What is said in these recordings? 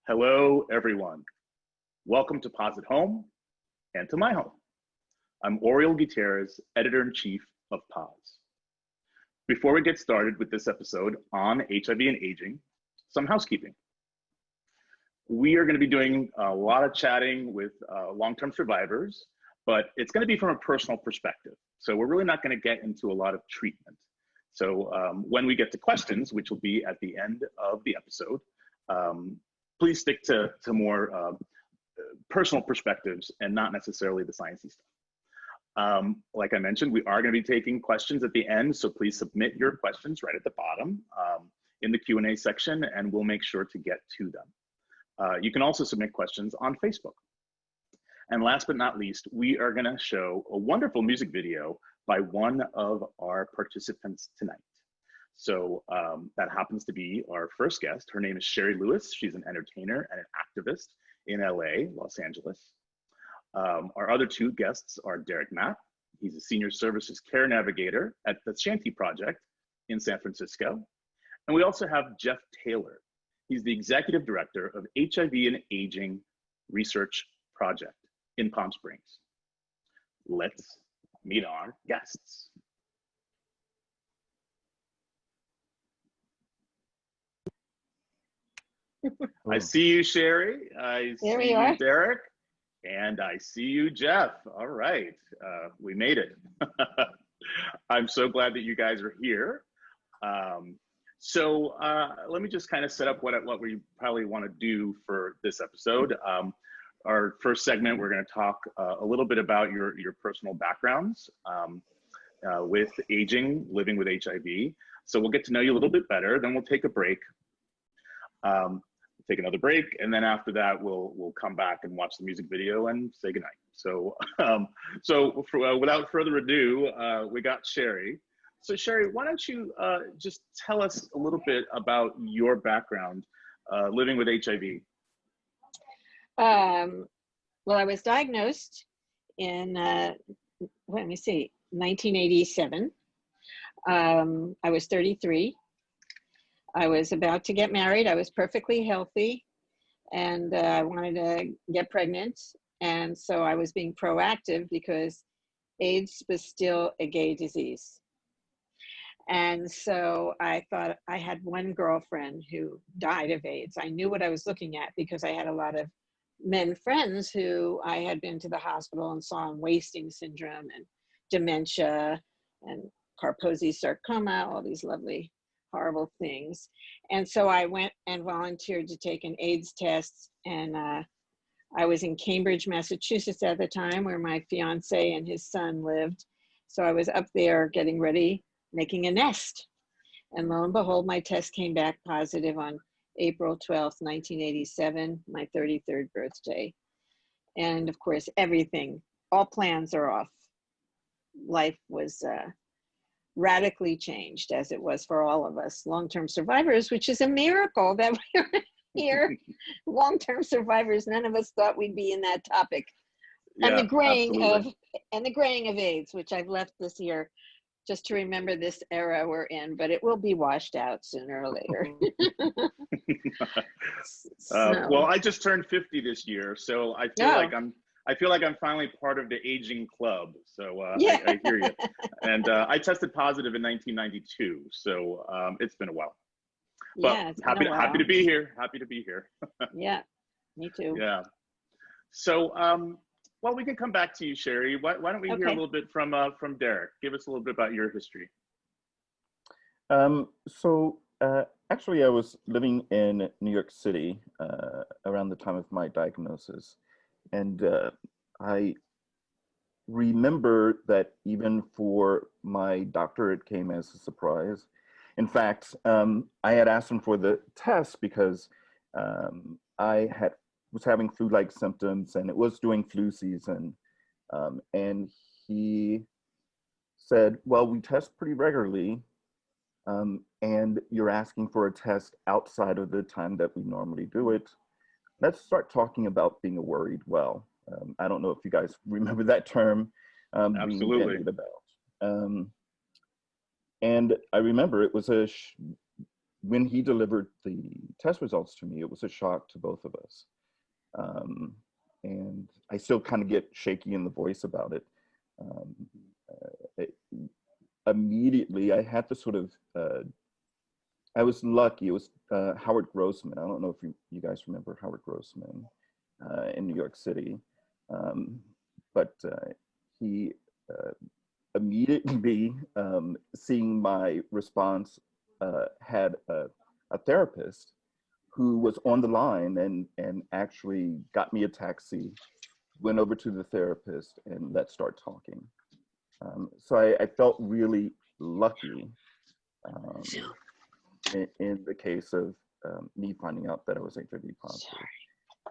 Hello, everyone. Welcome to POZ at Home and to my home. I'm Oriol Gutierrez, Editor-in-Chief of POZ. Before we get started with this episode on HIV and aging, some housekeeping. We are going to be doing a lot of chatting with long-term survivors, but it's going to be from a personal perspective. So we're really not going to get into a lot of treatment. So when we get to questions, which will be at the end of the episode, please stick to more personal perspectives and not necessarily the sciencey stuff. Like I mentioned, we are going to be taking questions at the end, so please submit your questions right at the bottom in the Q&A section, and we'll make sure to get to them. You can also submit questions on Facebook. And last but not least, we are going to show a wonderful music video by one of our participants tonight. So that happens to be our first guest. Her name is Sherri Lewis. She's an entertainer and an activist in LA, Los Angeles. Our other two guests are Derrick Mapp. He's a senior services care navigator at the Shanty Project in San Francisco. And we also have Jeff Taylor. He's the executive director of HIV and Aging Research Project in Palm Springs. Let's meet our guests. I see you, Sherri. I see you, Derrick. And I see you, Jeff. All right, we made it. I'm so glad that you guys are here. So let me just kind of set up what we probably want to do for this episode. Our first segment, we're going to talk a little bit about your personal backgrounds with aging, living with HIV. So we'll get to know you a little bit better. Then we'll take a break. Take another break, and then after that we'll come back and watch the music video and say goodnight. So without further ado, we got Sherri. So Sherri, why don't you just tell us a little bit about your background living with HIV? Well, I was diagnosed in 1987. I was 33. I was about to get married. I was perfectly healthy, and I wanted to get pregnant. And so I was being proactive because AIDS was still a gay disease. And so I thought I had one girlfriend who died of AIDS. I knew what I was looking at because I had a lot of men friends who I had been to the hospital and saw in wasting syndrome and dementia and Kaposi sarcoma, all these lovely horrible things. And so I went and volunteered to take an AIDS test, and I was in Cambridge, Massachusetts at the time, where my fiance and his son lived. So I was up there getting ready, making a nest. And lo and behold, my test came back positive on April 12th, 1987, my 33rd birthday. And of course, all plans are off. Life was radically changed, as it was for all of us long-term survivors, which is a miracle that we're here. Long-term survivors, none of us thought we'd be in that topic. Yeah, and the graying absolutely. of AIDS, which I've left this year just to remember this era we're in, but it will be washed out sooner or later. Well, I just turned 50 this year, so I feel like I'm finally part of the aging club. So yeah. I hear you. And I tested positive in 1992, so it's been a while. But yeah, happy to be here. Happy to be here. Yeah, me too. Yeah. So well, we can come back to you, Sherri. Why don't we hear a little bit from Derrick? Give us a little bit about your history. Actually, I was living in New York City around the time of my diagnosis. And I remember that even for my doctor, it came as a surprise. In fact, I had asked him for the test because I was having flu-like symptoms, and it was during flu season. And he said, well, we test pretty regularly, and you're asking for a test outside of the time that we normally do it. Let's start talking about being a worried well. I don't know if you guys remember that term. Absolutely. And I remember it was when he delivered the test results to me, it was a shock to both of us. And I still kind of get shaky in the voice about it. Immediately, I had to sort of, I was lucky. It was Howard Grossman. I don't know if you guys remember Howard Grossman in New York City. But he immediately, seeing my response, had a therapist who was on the line and actually got me a taxi, went over to the therapist, and let's start talking. So I felt really lucky in the case of me finding out that I was HIV positive.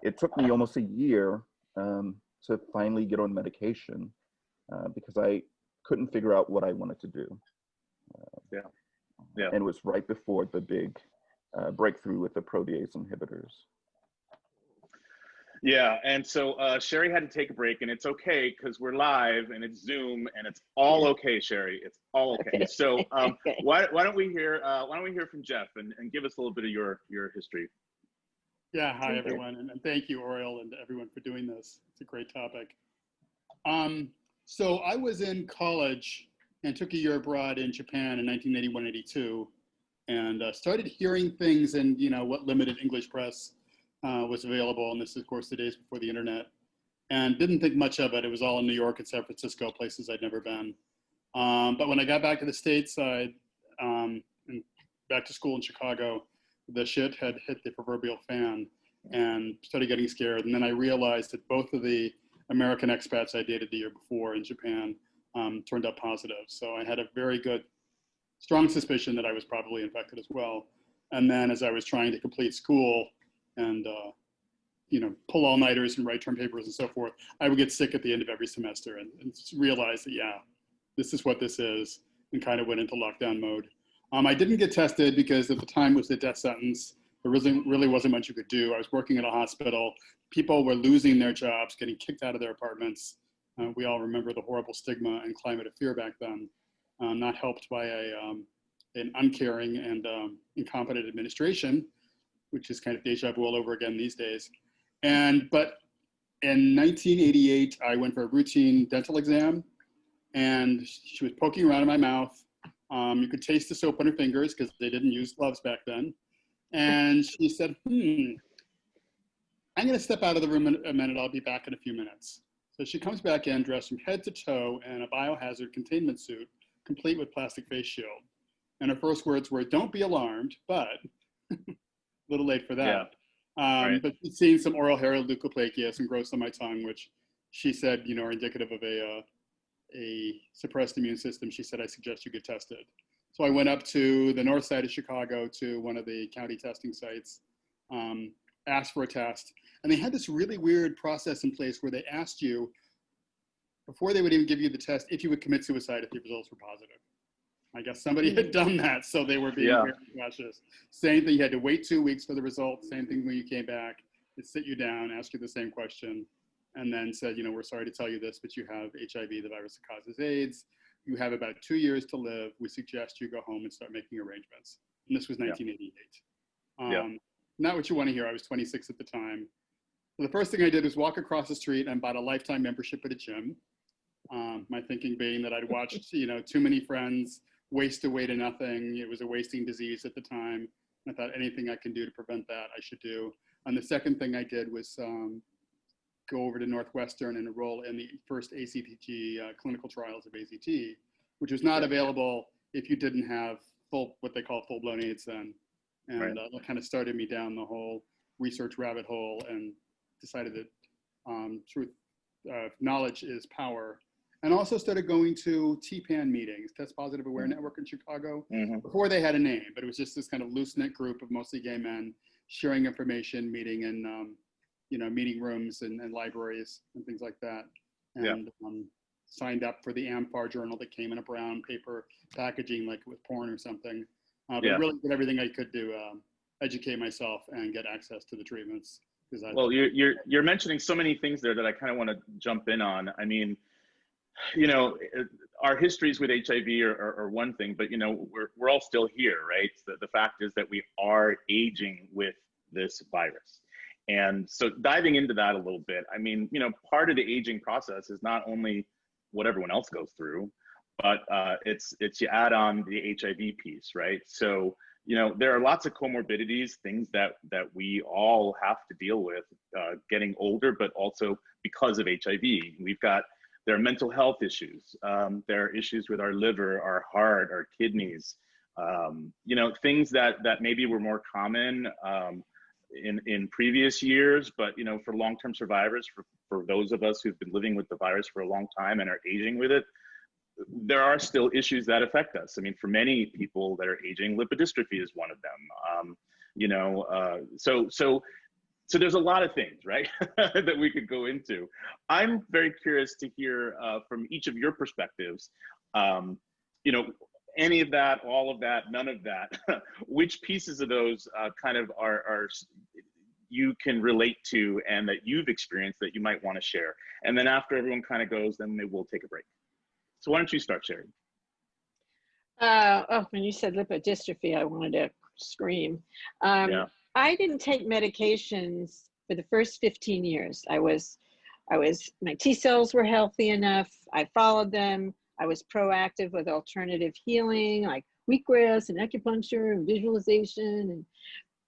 It took me almost a year to finally get on medication because I couldn't figure out what I wanted to do. And it was right before the big breakthrough with the protease inhibitors. Yeah, and so Sherri had to take a break, and it's okay because we're live and it's Zoom, and it's all okay, Sherri. It's all okay. So why don't we hear from Jeff and give us a little bit of your history. Yeah, hi everyone, and thank you, Oriol, and everyone for doing this. It's a great topic. So I was in college and took a year abroad in Japan in 1981-82, and started hearing things in what limited English press was available, and this is, of course, the days before the internet, and didn't think much of it. It was all in New York and San Francisco, places I'd never been. But when I got back to the stateside, and back to school in Chicago, the shit had hit the proverbial fan and started getting scared. And then I realized that both of the American expats I dated the year before in Japan turned up positive. So I had a very good, strong suspicion that I was probably infected as well. And then as I was trying to complete school and pull all-nighters and write term papers and so forth, I would get sick at the end of every semester and realize that, yeah, this is what this is, and kind of went into lockdown mode. I didn't get tested because at the time was the death sentence. There really wasn't much you could do. I was working at a hospital. People were losing their jobs, getting kicked out of their apartments. We all remember the horrible stigma and climate of fear back then, not helped by an uncaring and incompetent administration, which is kind of deja vu all over again these days. But in 1988, I went for a routine dental exam, and she was poking around in my mouth. You could taste the soap on her fingers because they didn't use gloves back then. And she said, I'm going to step out of the room in a minute. I'll be back in a few minutes. So she comes back in dressed from head to toe in a biohazard containment suit, complete with plastic face shield. And her first words were, "Don't be alarmed, but," a little late for that. Yeah. Right. But she'd seen some oral hair leukoplakia, some growths on my tongue, which she said, are indicative of a suppressed immune system. She said, "I suggest you get tested." So I went up to the north side of Chicago to one of the county testing sites, asked for a test. And they had this really weird process in place where they asked you, before they would even give you the test, if you would commit suicide if the results were positive. I guess somebody had done that, so they were being very cautious. Same thing, you had to wait 2 weeks for the results. Same thing when you came back. They'd sit you down, ask you the same question, and then said, we're sorry to tell you this, but you have HIV, the virus that causes AIDS. You have about 2 years to live. We suggest you go home and start making arrangements. And this was 1988. Not what you want to hear. I was 26 at the time. So the first thing I did was walk across the street and bought a lifetime membership at a gym. My thinking being that I'd watched, too many friends waste away to nothing. It was a wasting disease at the time. I thought anything I can do to prevent that, I should do. And the second thing I did was go over to Northwestern and enroll in the first ACTG clinical trials of AZT, which was not available if you didn't have what they call full-blown AIDS then. And that kind of started me down the whole research rabbit hole, and decided that knowledge is power. And also started going to TPAN meetings, Test Positive Aware Network in Chicago, before they had a name, but it was just this kind of loose-knit group of mostly gay men sharing information, meeting in meeting rooms and libraries and things like that. And signed up for the AMFAR journal that came in a brown paper packaging, like with porn or something. But really did everything I could to educate myself and get access to the treatments. Well, you're mentioning so many things there that I kind of want to jump in on. I mean, our histories with HIV are one thing, but we're all still here, right? The fact is that we are aging with this virus. And so diving into that a little bit, I mean, part of the aging process is not only what everyone else goes through, but it's you add on the HIV piece, right? So, there are lots of comorbidities, things that we all have to deal with getting older, but also because of HIV. There are mental health issues. There are issues with our liver, our heart, our kidneys, things that maybe were more common in previous years, but for long-term survivors, for those of us who've been living with the virus for a long time and are aging with it, there are still issues that affect us. I mean, for many people that are aging, lipodystrophy is one of them. So there's a lot of things, right, that we could go into. I'm very curious to hear from each of your perspectives, any of that, all of that, none of that, which pieces of those kind of are you can relate to and that you've experienced that you might want to share. And then after everyone kind of goes, then maybe we'll take a break. So why don't you start, Sherri? When you said lipodystrophy, I wanted to scream. Yeah. I didn't take medications for the first 15 years. My T cells were healthy enough. I followed them. I was proactive with alternative healing, like wheatgrass and acupuncture and visualization, and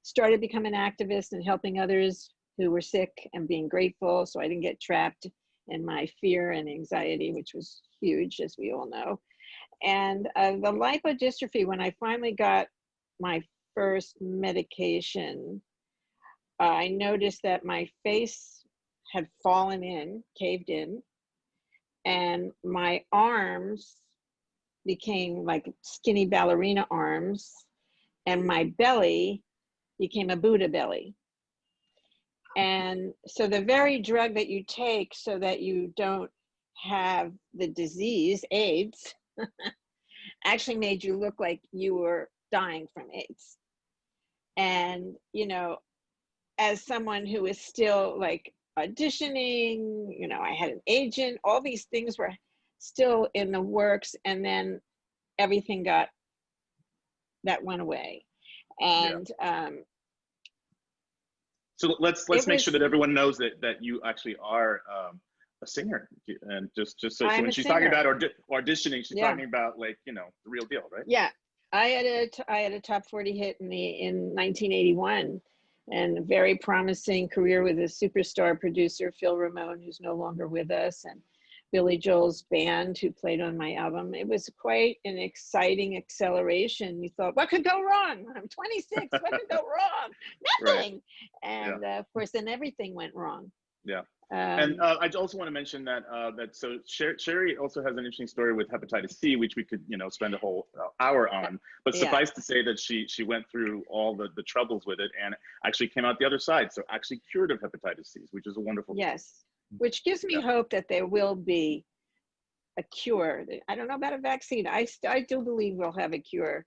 started becoming an activist and helping others who were sick and being grateful. So I didn't get trapped in my fear and anxiety, which was huge, as we all know. And the lipodystrophy, when I finally got my first medication, I noticed that my face had fallen in, caved in, and my arms became like skinny ballerina arms, and my belly became a Buddha belly. And so the very drug that you take so that you don't have the disease, AIDS, actually made you look like you were dying from AIDS. And, as someone who is still like auditioning, I had an agent, all these things were still in the works. And then everything that went away. And, so let's make sure that everyone knows that you actually are a singer, and just so when she's talking about auditioning, she's talking about like the real deal, right? Yeah, I had a top 40 hit in 1981, and a very promising career with a superstar producer, Phil Ramone, who's no longer with us, and Billy Joel's band, who played on my album. It was quite an exciting acceleration. You thought, what could go wrong? I'm 26, what could go wrong? Nothing. Right. And of course, then everything went wrong. Yeah. And I also want to mention that so Sherri also has an interesting story with hepatitis C, which we could spend a whole hour on. But suffice to say that she went through all the troubles with it and actually came out the other side. So actually cured of hepatitis C, which is a wonderful story. Which gives me hope that there will be a cure. I don't know about a vaccine. I do believe we'll have a cure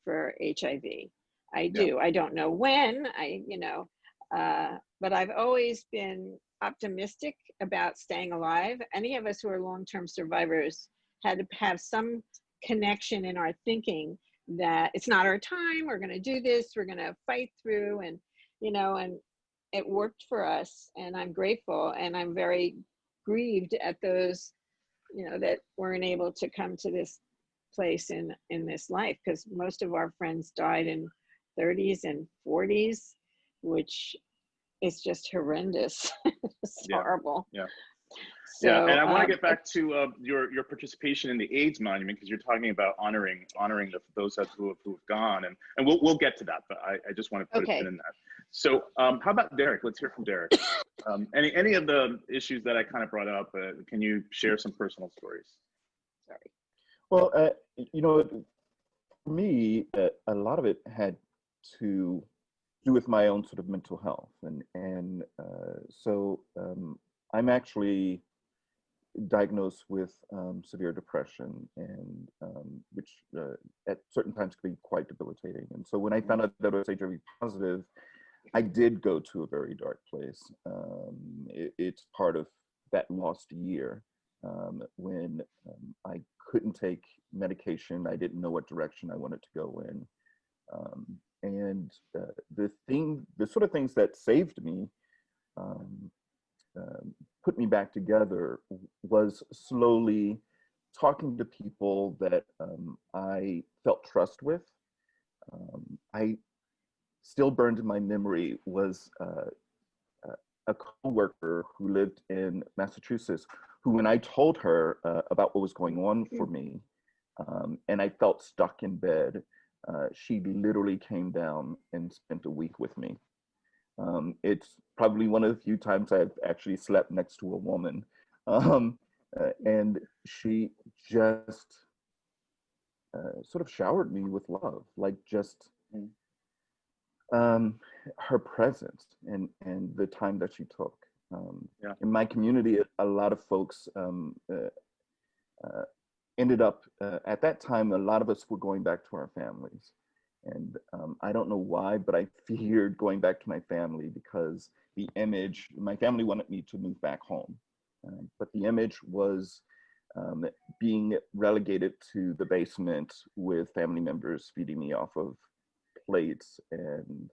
for HIV. I do. I don't know when. But I've always been optimistic about staying alive. Any of us who are long-term survivors had to have some connection in our thinking that it's not our time. We're going to do this. We're going to fight through, and and it worked for us, and I'm grateful, and I'm very grieved at those, that weren't able to come to this place in this life, because most of our friends died in 30s and 40s, which is just horrendous. It's horrible. Yeah. So, and I want to get back to your participation in the AIDS monument, because you're talking about honoring those who have gone, and we'll get to that, but I just want to put a pin in that. So how about Derrick? Let's hear from Derrick. Any of the issues that I kind of brought up, can you share some personal stories? Sorry. Well, for me, a lot of it had to do with my own sort of mental health, and so I'm actually diagnosed with severe depression, and which at certain times can be quite debilitating. And so when I found out that I was HIV positive, I did go to a very dark place. It's part of that lost year when I couldn't take medication. I didn't know what direction I wanted to go in. And the sort of things that saved me, put me back together, was slowly talking to people that I felt trust with. I still burned in my memory was a coworker who lived in Massachusetts, who, when I told her about what was going on for me, and I felt stuck in bed, she literally came down and spent a week with me. It's probably one of the few times I've actually slept next to a woman. And she just sort of showered me with love, like just her presence and the time that she took. In my community, a lot of folks ended up, at that time, a lot of us were going back to our families. And I don't know why, but I feared going back to my family because the image, my family wanted me to move back home. But the image was being relegated to the basement with family members feeding me off of plates and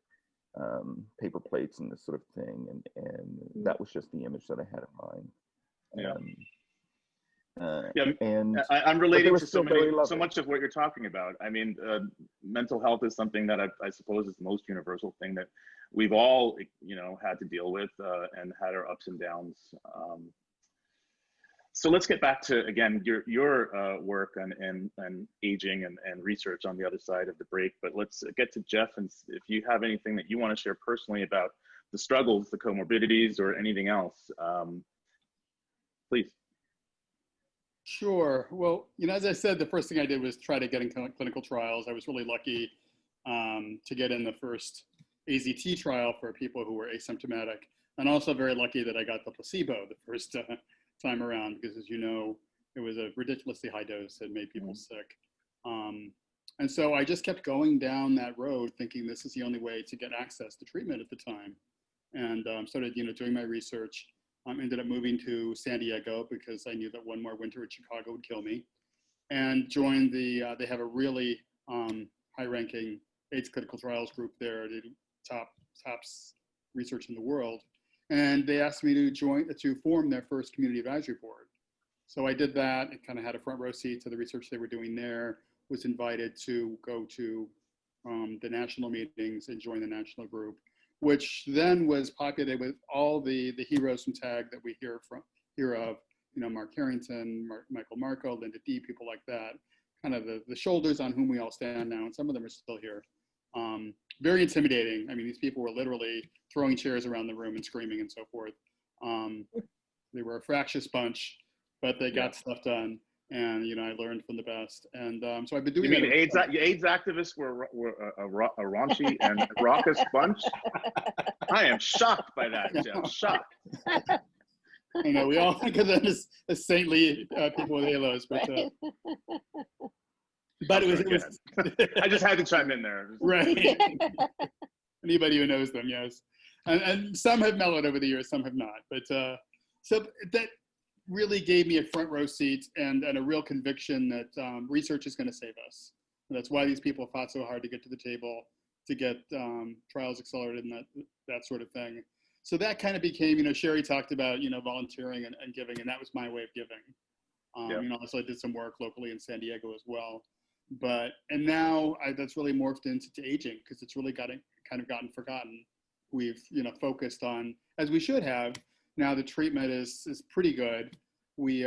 paper plates and this sort of thing. And that was just the image that I had in mind. And I'm relating to so much of what you're talking about. I mean, mental health is something that I suppose is the most universal thing that we've all, had to deal with and had our ups and downs. So let's get back to, again, your work and aging and research on the other side of the break. But let's get to Jeff, and if you have anything that you want to share personally about the struggles, the comorbidities, or anything else, please. Sure. Well, as I said, the first thing I did was try to get in clinical trials. I was really lucky to get in the first AZT trial for people who were asymptomatic, and also very lucky that I got the placebo the first time around, because, as you know, it was a ridiculously high dose that made people sick. And so I just kept going down that road, thinking this is the only way to get access to treatment at the time, and started, doing my research. Ended up moving to San Diego because I knew that one more winter in Chicago would kill me, and joined they have a really high-ranking AIDS clinical trials group there, the top research in the world. And they asked me to form their first community advisory board. So I did that and kind of had a front row seat to the research they were doing there, was invited to go to the national meetings and join the national group, which then was populated with all the heroes from TAG that we hear of, Mark Harrington, Michael Marco, Linda D, people like that, kind of the shoulders on whom we all stand now, and some of them are still here. Very intimidating. I mean, these people were literally throwing chairs around the room and screaming and so forth. They were a fractious bunch, but they got stuff done. And, I learned from the best. And so I've been doing that. AIDS activists were a raunchy and raucous bunch? I am shocked by that, Jeff. Shocked. I know, we all think of them as saintly people with halos, but it was I just had to chime in there. Right. Anybody who knows them, yes. And some have mellowed over the years, some have not. But so that really gave me a front row seat and a real conviction that research is going to save us. And that's why these people fought so hard to get to the table, to get trials accelerated and that sort of thing. So that kind of became, Sherri talked about, volunteering and giving, and that was my way of giving. Also I did some work locally in San Diego as well. And now that's really morphed into aging, because it's really gotten forgotten. We've, focused on, as we should have. Now the treatment is pretty good. We,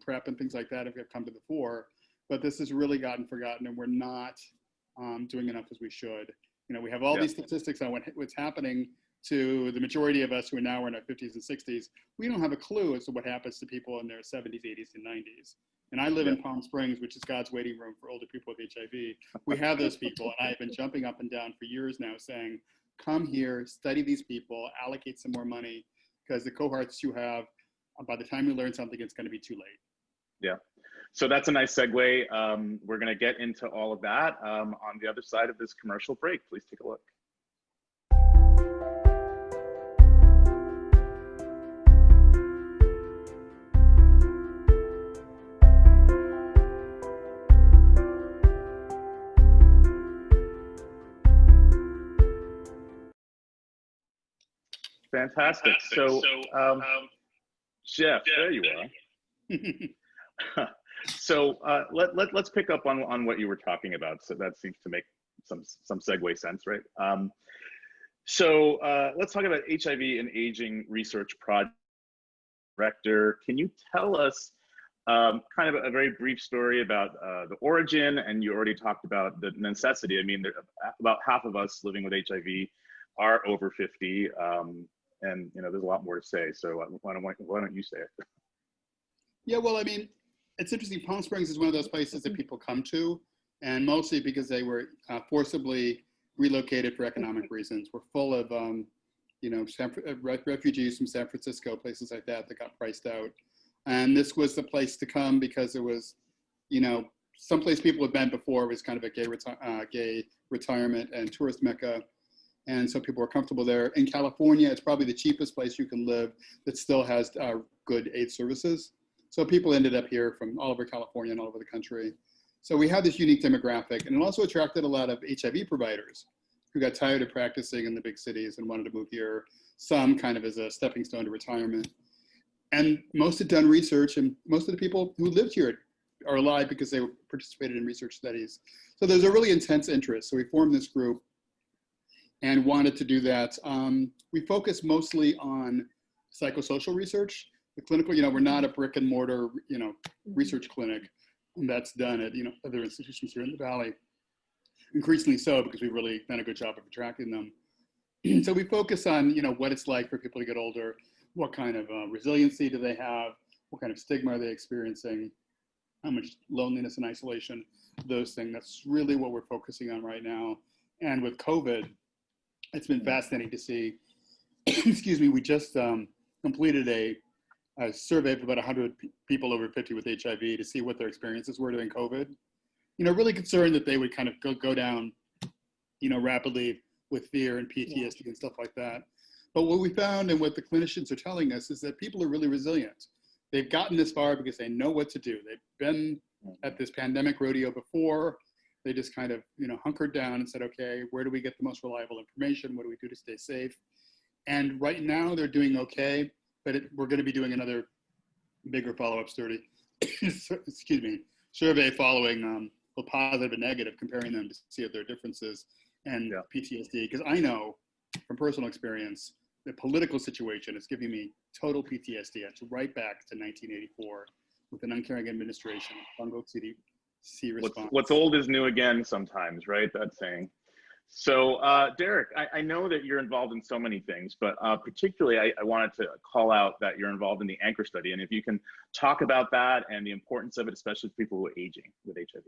PrEP and things like that have come to the fore, but this has really gotten forgotten, and we're not doing enough as we should. We have all these statistics on what's happening to the majority of us who are now in our 50s and 60s. We don't have a clue as to what happens to people in their 70s, 80s, and 90s. And I live in Palm Springs, which is God's waiting room for older people with HIV. We have those people, and I've been jumping up and down for years now saying, come here, study these people, allocate some more money, because the cohorts you have, by the time you learn something, it's going to be too late. Yeah. So that's a nice segue. We're going to get into all of that on the other side of this commercial break. Please take a look. Fantastic. So, Jeff, there you are. So let's pick up on what you were talking about. So that seems to make some segue sense, right? So let's talk about HIV and Aging Research Project Director. Can you tell us kind of a very brief story about the origin? And you already talked about the necessity. I mean, about half of us living with HIV are over 50, and you know, there's a lot more to say. So why don't you say it? Yeah, well, I mean, it's interesting. Palm Springs is one of those places that people come to, and mostly because they were forcibly relocated for economic reasons. We're full of, you know, refugees from San Francisco, places like that got priced out. And this was the place to come because it was, you know, someplace people had been before. It was kind of a gay retirement and tourist mecca. And so people were comfortable there. In California, it's probably the cheapest place you can live that still has good AIDS services. So people ended up here from all over California and all over the country. So we had this unique demographic, and it also attracted a lot of HIV providers who got tired of practicing in the big cities and wanted to move here, some kind of as a stepping stone to retirement. And most had done research, and most of the people who lived here are alive because they participated in research studies. So there's a really intense interest. So we formed this group and wanted to do that. We focus mostly on psychosocial research. The clinical, you know, we're not a brick and mortar, you know, research clinic. And that's done at, you know, other institutions here in the Valley. Increasingly so, because we've really done a good job of attracting them. So we focus on, you know, what it's like for people to get older, what kind of resiliency do they have, what kind of stigma are they experiencing, how much loneliness and isolation, those things. That's really what we're focusing on right now. And with COVID, it's been fascinating to see. Excuse me, we just completed a survey of about 100 people over 50 with HIV to see what their experiences were during COVID. You know, really concerned that they would kind of go down, you know, rapidly with fear and PTSD and stuff like that. But what we found and what the clinicians are telling us is that people are really resilient. They've gotten this far because they know what to do. They've been at this pandemic rodeo before. They just kind of, you know, hunkered down and said, okay, where do we get the most reliable information? What do we do to stay safe? And right now they're doing okay, but we're going to be doing another bigger follow-up study, excuse me, survey following both positive and negative, comparing them to see if there are differences and PTSD. Because I know from personal experience, the political situation is giving me total PTSD. It's right back to 1984 with an uncaring administration, fungal CDC response. What's old is new again sometimes, right? That saying. So Derrick, I know that you're involved in so many things, but particularly I wanted to call out that you're involved in the ANCHOR study. And if you can talk about that and the importance of it, especially for people who are aging with HIV.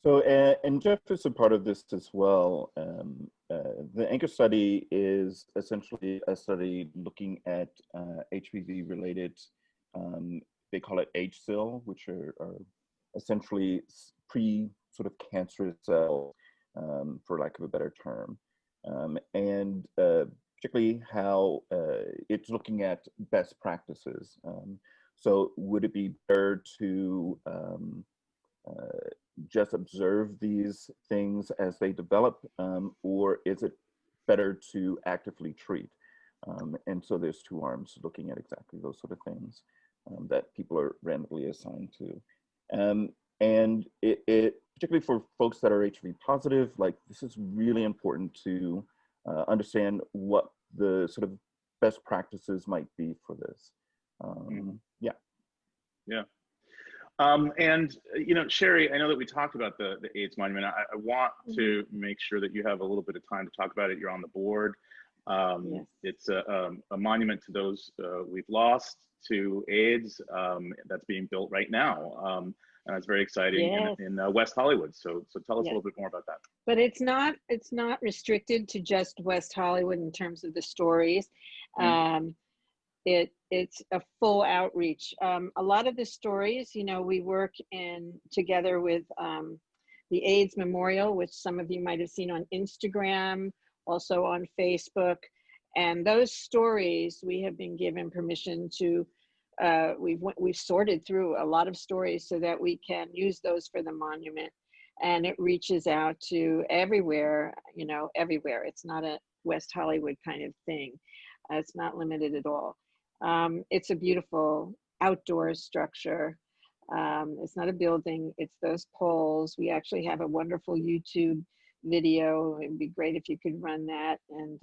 So, and Jeff is a part of this as well. The ANCHOR study is essentially a study looking at HPV-related, they call it HSIL, which are essentially sort of cancerous cells, for lack of a better term. And particularly how it's looking at best practices. So would it be better to just observe these things as they develop, or is it better to actively treat? And so there's two arms looking at exactly those sort of things that people are randomly assigned to. And it particularly for folks that are HIV positive, like this is really important to understand what the sort of best practices might be for this. And you know, Sherri, I know that we talked about the AIDS monument. I want to make sure that you have a little bit of time to talk about it. You're on the board. It's a monument to those we've lost to AIDS that's being built right now. And it's very exciting in West Hollywood. So tell us a little bit more about that. But it's not restricted to just West Hollywood in terms of the stories. It's a full outreach. A lot of the stories, you know, we work together with the AIDS Memorial, which some of you might have seen on Instagram, also on Facebook. And those stories, we have been given permission to, we've sorted through a lot of stories so that we can use those for the monument. And it reaches out to everywhere, you know, everywhere. It's not West Hollywood kind of thing. It's not limited at all. It's a beautiful outdoor structure. It's not a building, it's those poles. We actually have a wonderful YouTube video. It'd be great if you could run that. And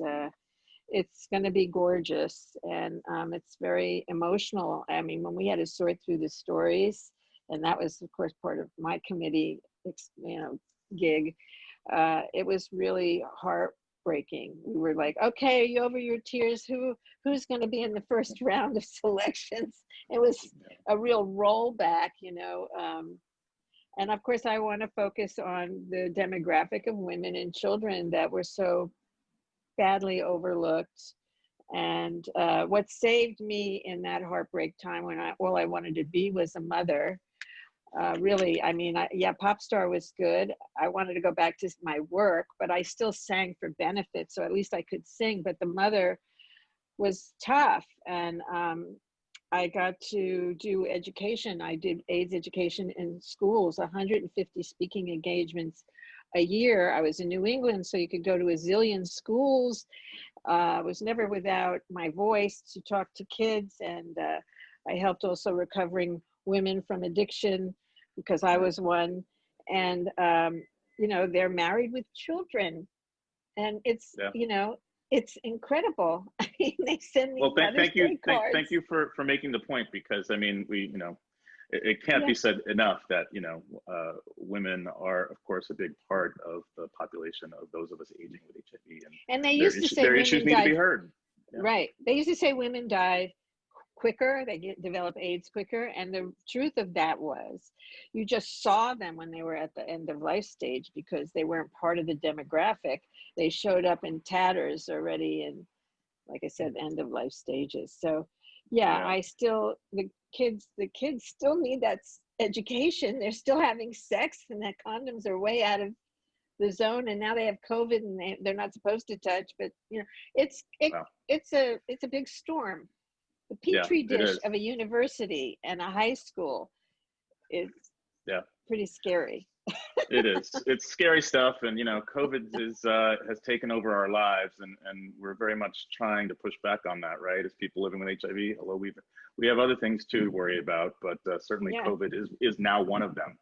it's going to be gorgeous. And it's very emotional. I mean, when we had to sort through the stories, and that was, of course, part of my committee, gig, it was really heartbreaking. We were like, okay, are you over your tears? Who's going to be in the first round of selections? It was a real rollback, and of course I want to focus on the demographic of women and children that were so badly overlooked. And what saved me in that heartbreak time when all I wanted to be was a mother. Really, I mean, pop star was good. I wanted to go back to my work, but I still sang for benefits, so at least I could sing. But the mother was tough, and I got to do education. I did AIDS education in schools, 150 speaking engagements a year. I was in New England, so you could go to a zillion schools. I was never without my voice to talk to kids, and I helped also recovering women from addiction because I was one. And they're married with children, and it's it's incredible. I mean, they send me thank you for making the point, because I mean, it can't be said enough that women are, of course, a big part of the population of those of us aging with HIV, and they used to say their issues need to be heard. Right, they used to say women died quicker, they develop AIDS quicker, and the truth of that was you just saw them when they were at the end of life stage because they weren't part of the demographic. They showed up in tatters already, and like I said, end of life stages. So I still, the kids still need that education. They're still having sex, and that condoms are way out of the zone, and now they have COVID and they're not supposed to touch, but it's a big storm. The petri dish of a university and a high school is pretty scary. It is. It's scary stuff, and COVID has taken over our lives, and we're very much trying to push back on that, right? As people living with HIV, although we have other things too to worry about, but certainly COVID is now one of them.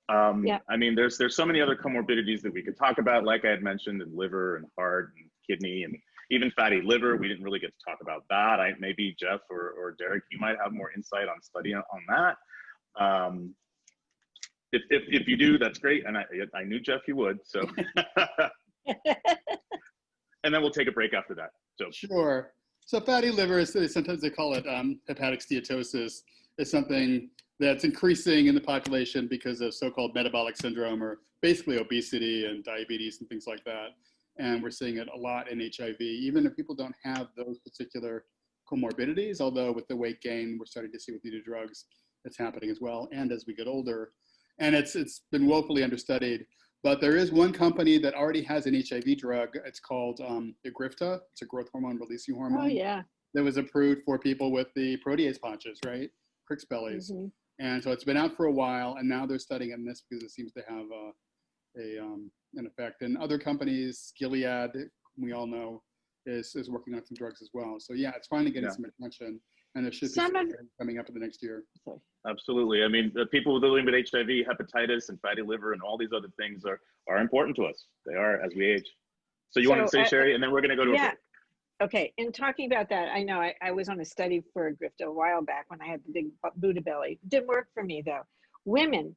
I mean, there's so many other comorbidities that we could talk about, like I had mentioned, in liver and heart and kidney and even fatty liver. We didn't really get to talk about that. Maybe Jeff or Derrick, you might have more insight on study on that. If you do, that's great. And I knew Jeff, you would. So, and then we'll take a break after that. So sure. So fatty liver is, sometimes they call it hepatic steatosis. It's something that's increasing in the population because of so-called metabolic syndrome, or basically obesity and diabetes and things like that. And we're seeing it a lot in HIV, even if people don't have those particular comorbidities, although with the weight gain, we're starting to see with new drugs, it's happening as well, and as we get older. And it's been woefully understudied, but there is one company that already has an HIV drug. It's called Egrifta. It's a growth hormone releasing hormone. Oh, yeah. That was approved for people with the protease patches, right? Crick's bellies. Mm-hmm. And so it's been out for a while, and now they're studying it in this because it seems to have an effect. And other companies, Gilead, we all know, is working on some drugs as well. So it's finally getting some attention, and there should be some coming up in the next year. Absolutely. I mean, the people living with HIV, hepatitis, and fatty liver, and all these other things are important to us. They are as we age. So you want to say, Sherri, and then we're going to go to a break. Okay, in talking about that, I know I was on a study for Egrifta a while back when I had the big Buddha belly. Didn't work for me though. Women,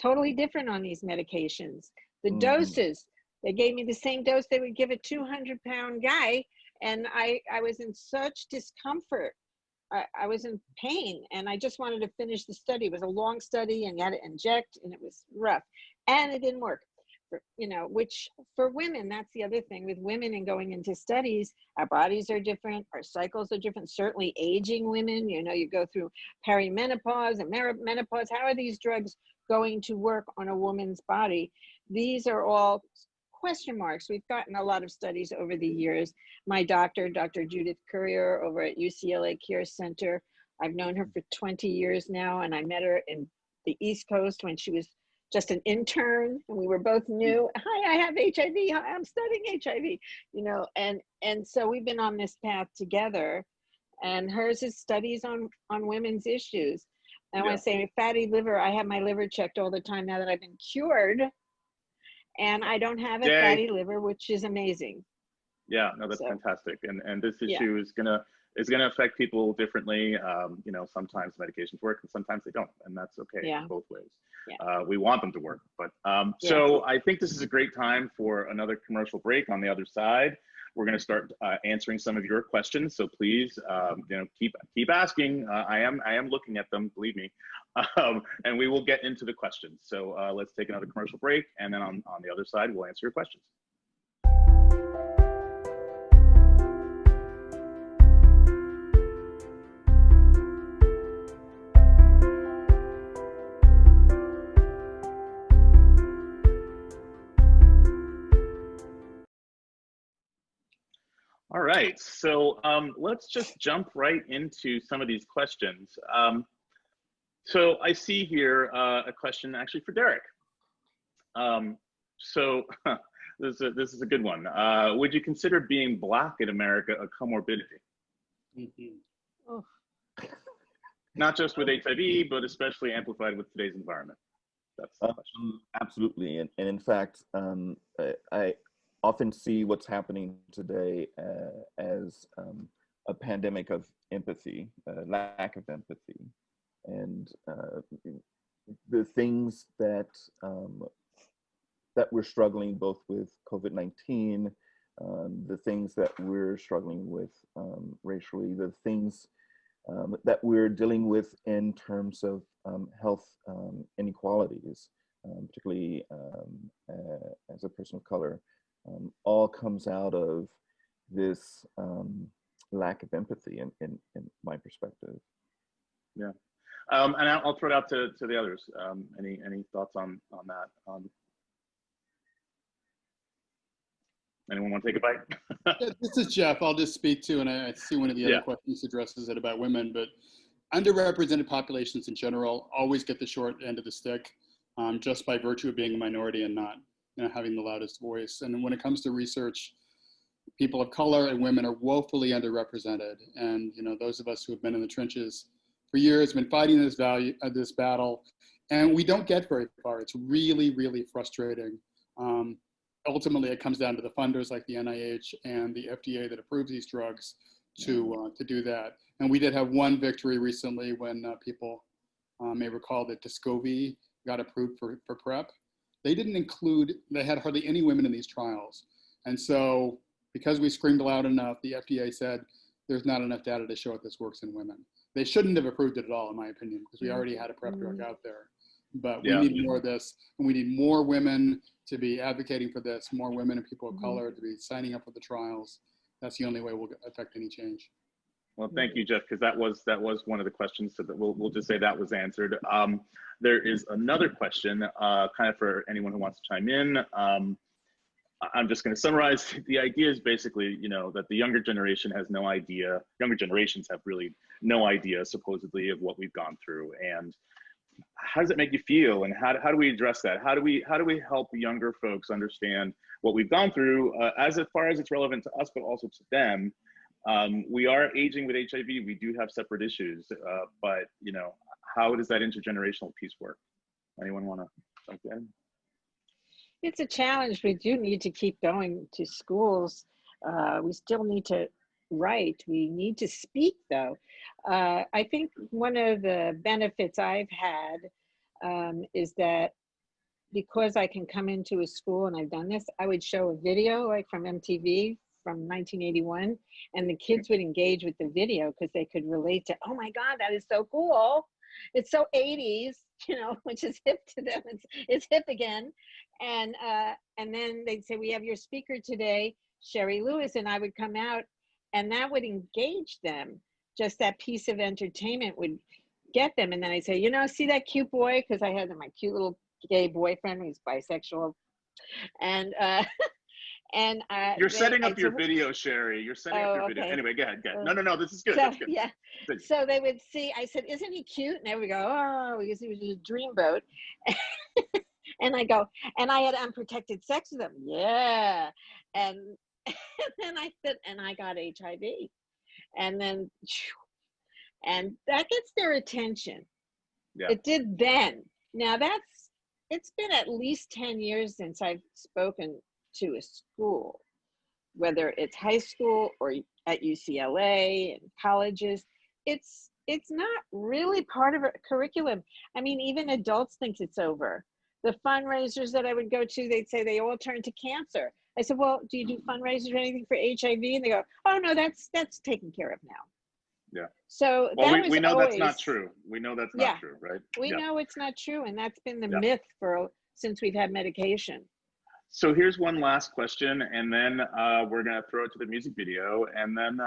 totally different on these medications. The doses, they gave me the same dose they would give a 200-pound guy, and I was in such discomfort. I was in pain, and I just wanted to finish the study. It was a long study, and you had to inject, and it was rough, and it didn't work. Which for women, that's the other thing with women and going into studies, our bodies are different, our cycles are different. Certainly aging women, you go through perimenopause and menopause. How are these drugs going to work on a woman's body? These are all question marks. We've gotten a lot of studies over the years. My doctor, Dr. Judith Courier over at UCLA Care Center, I've known her for 20 years now, and I met her in the East Coast when she was just an intern, and we were both new. Hi, I have HIV. Hi, I'm studying HIV. You know, and so we've been on this path together. And hers is studies on women's issues. And I want to say fatty liver. I have my liver checked all the time now that I've been cured, and I don't have a fatty liver, which is amazing. Yeah, no, that's fantastic. And this issue is gonna affect people differently. You know, sometimes medications work and sometimes they don't, and that's okay both ways. We want them to work, but so I think this is a great time for another commercial break. On the other side, we're going to start answering some of your questions. So please, you know, keep asking. I am looking at them, believe me, and we will get into the questions. So let's take another commercial break, and then on the other side, we'll answer your questions. All right, so let's just jump right into some of these questions. So I see here a question actually for Derrick. So this is a good one. Would you consider being Black in America a comorbidity? Oh. Not just with HIV, but especially amplified with today's environment. That's the question. Absolutely, and in fact, I often see what's happening today as a pandemic of empathy, lack of empathy, and the things that that we're struggling both with COVID-19, the things that we're struggling with racially, the things that we're dealing with in terms of health inequalities, particularly as a person of color. All comes out of this lack of empathy in my perspective. Yeah, and I'll throw it out to the others. Any thoughts on that? Anyone want to take a bite? Yeah, this is Jeff. I'll just speak to, and I see one of the other questions addresses it about women, but underrepresented populations in general always get the short end of the stick, just by virtue of being a minority and not having the loudest voice. And when it comes to research, people of color and women are woefully underrepresented. And those of us who have been in the trenches for years, been fighting this battle, and we don't get very far. It's really, really frustrating. Ultimately, it comes down to the funders like the NIH and the FDA that approves these drugs to do that. And we did have one victory recently when people may recall that Descovy got approved for PrEP. They had hardly any women in these trials. And so because we screamed loud enough, the FDA said there's not enough data to show that this works in women. They shouldn't have approved it at all, in my opinion, because we already had a PrEP drug out there. But we need more of this, and we need more women to be advocating for this, more women and people of color to be signing up for the trials. That's the only way we'll affect any change. Well, thank you, Jeff, because that was one of the questions. So that we'll just say that was answered. There is another question, kind of for anyone who wants to chime in. I'm just going to summarize. The idea is basically, that the younger generation has no idea. Younger generations have really no idea, supposedly, of what we've gone through. And how does it make you feel? And how do we address that? How do we help younger folks understand what we've gone through, as far as it's relevant to us, but also to them? We are aging with HIV. We do have separate issues, but how does that intergenerational piece work? Anyone want to jump in? It's a challenge. We do need to keep going to schools. We still need to write. We need to speak, though. I think one of the benefits I've had is that because I can come into a school, and I've done this, I would show a video like from MTV from 1981, and the kids would engage with the video because they could relate to, oh my God, that is so cool. It's so 80s, which is hip to them. It's hip again. And then they'd say, we have your speaker today, Sherri Lewis, and I would come out, and that would engage them. Just that piece of entertainment would get them. And then I'd say, see that cute boy? Because I had my cute little gay boyfriend who's bisexual. And you're setting up your video, Sherri. You're setting up your video. Anyway, go ahead. No, this is good. That's good. Yeah. So they would see, I said, isn't he cute? And they would go, oh, because he was a dreamboat. And I go, and I had unprotected sex with them. Yeah. And, and then I said, and I got HIV. And then, and that gets their attention. Yeah. It did then. Now it's been at least 10 years since I've spoken to a school, whether it's high school or at UCLA and colleges. It's not really part of a curriculum. I mean, even adults think it's over. The fundraisers that I would go to, they'd say they all turn to cancer. I said, well, do you do fundraisers or anything for HIV? And they go, oh no, that's taken care of now. Yeah. So well, that we know always, that's not true. We know that's not true, right? We know it's not true, and that's been the myth since we've had medication. So here's one last question, and then we're gonna throw it to the music video, and then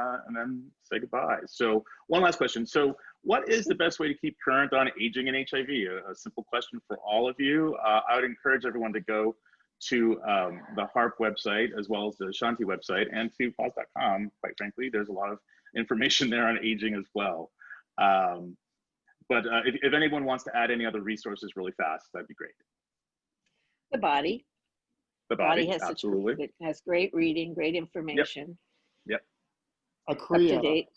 say goodbye. So one last question. So what is the best way to keep current on aging and HIV? A simple question for all of you. I would encourage everyone to go to the HARP website as well as the Shanti website and to POZ.com. Quite frankly, there's a lot of information there on aging as well. But if anyone wants to add any other resources really fast, that'd be great. The body. The body has absolutely. It has great reading, great information. Yep. ACREA, Up to date.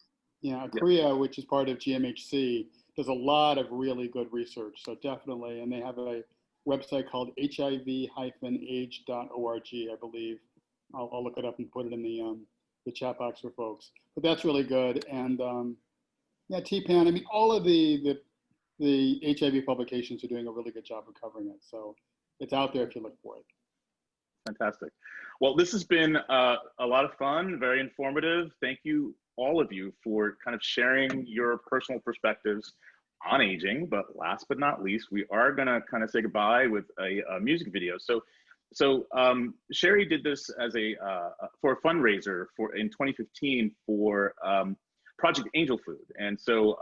Yeah, ACREA, which is part of GMHC, does a lot of really good research. So definitely, and they have a website called HIV-age.org, I believe. I'll look it up and put it in the chat box for folks. But that's really good. And yeah, TPAN. I mean, all of the HIV publications are doing a really good job of covering it. So it's out there if you look for it. Fantastic. Well, this has been a lot of fun, very informative. Thank you, all of you, for kind of sharing your personal perspectives on aging. But last but not least, we are gonna kind of say goodbye with a music video. So Sherri did this as for a fundraiser in 2015 for Project Angel Food. And so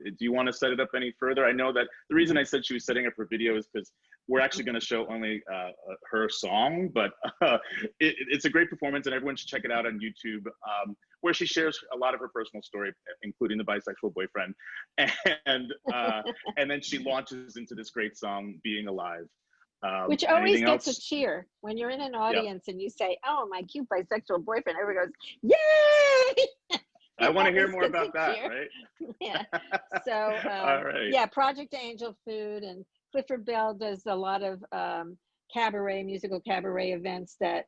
do you want to set it up any further? I know that the reason I said she was setting up her video is because we're actually going to show only her song, but it's a great performance and everyone should check it out on YouTube, where she shares a lot of her personal story, including the bisexual boyfriend. And then she launches into this great song, Being Alive. Which always gets a cheer when you're in an audience and you say, oh, my cute bisexual boyfriend, everyone goes, yay! I want to hear more about that, right? Yeah. So, all right. Yeah, Project Angel Food, and Clifford Bell does a lot of musical cabaret events that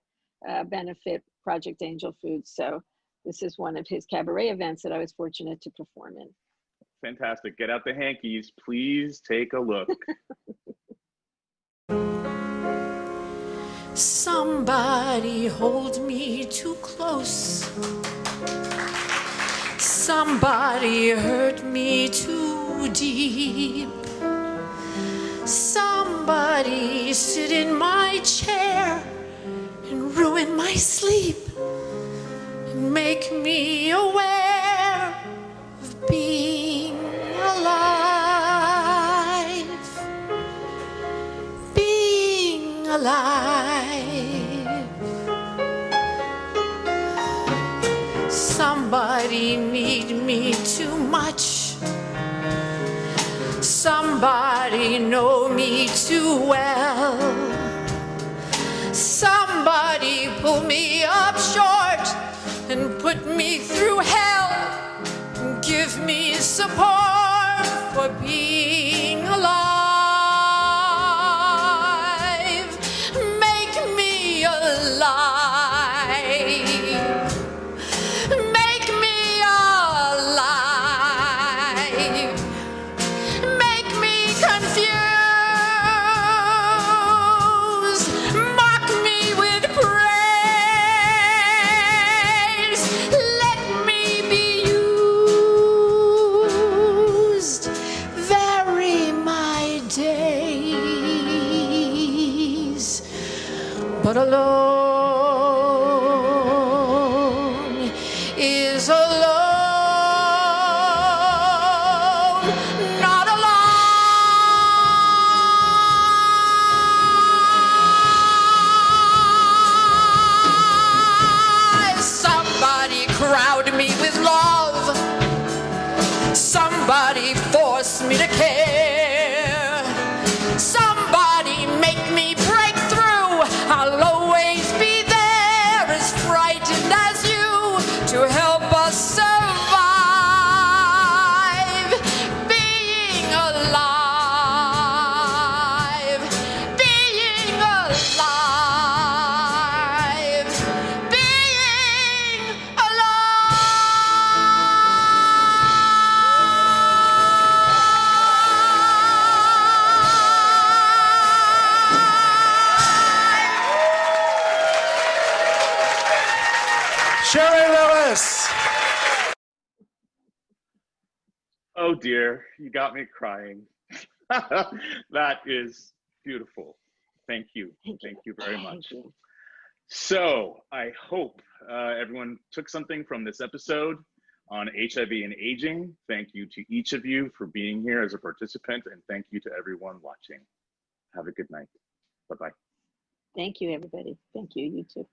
benefit Project Angel Food. So this is one of his cabaret events that I was fortunate to perform in. Fantastic. Get out the hankies. Please take a look. Somebody hold me too close. Somebody hurt me too deep. Somebody sit in my chair and ruin my sleep and make me aware of being alive. Being alive. Somebody need me too much. Somebody know me too well. Somebody pull me up short and put me through hell and give me support for being alive. Make me alive. But alone is alone, not alive. Somebody crowd me with love. Somebody force me to care. Somebody make me Sherri Lewis. Oh dear, you got me crying. That is beautiful. Thank you. Thank you very much. So I hope everyone took something from this episode on HIV and aging. Thank you to each of you for being here as a participant, and thank you to everyone watching. Have a good night. Bye-bye. Thank you, everybody. Thank you. You too.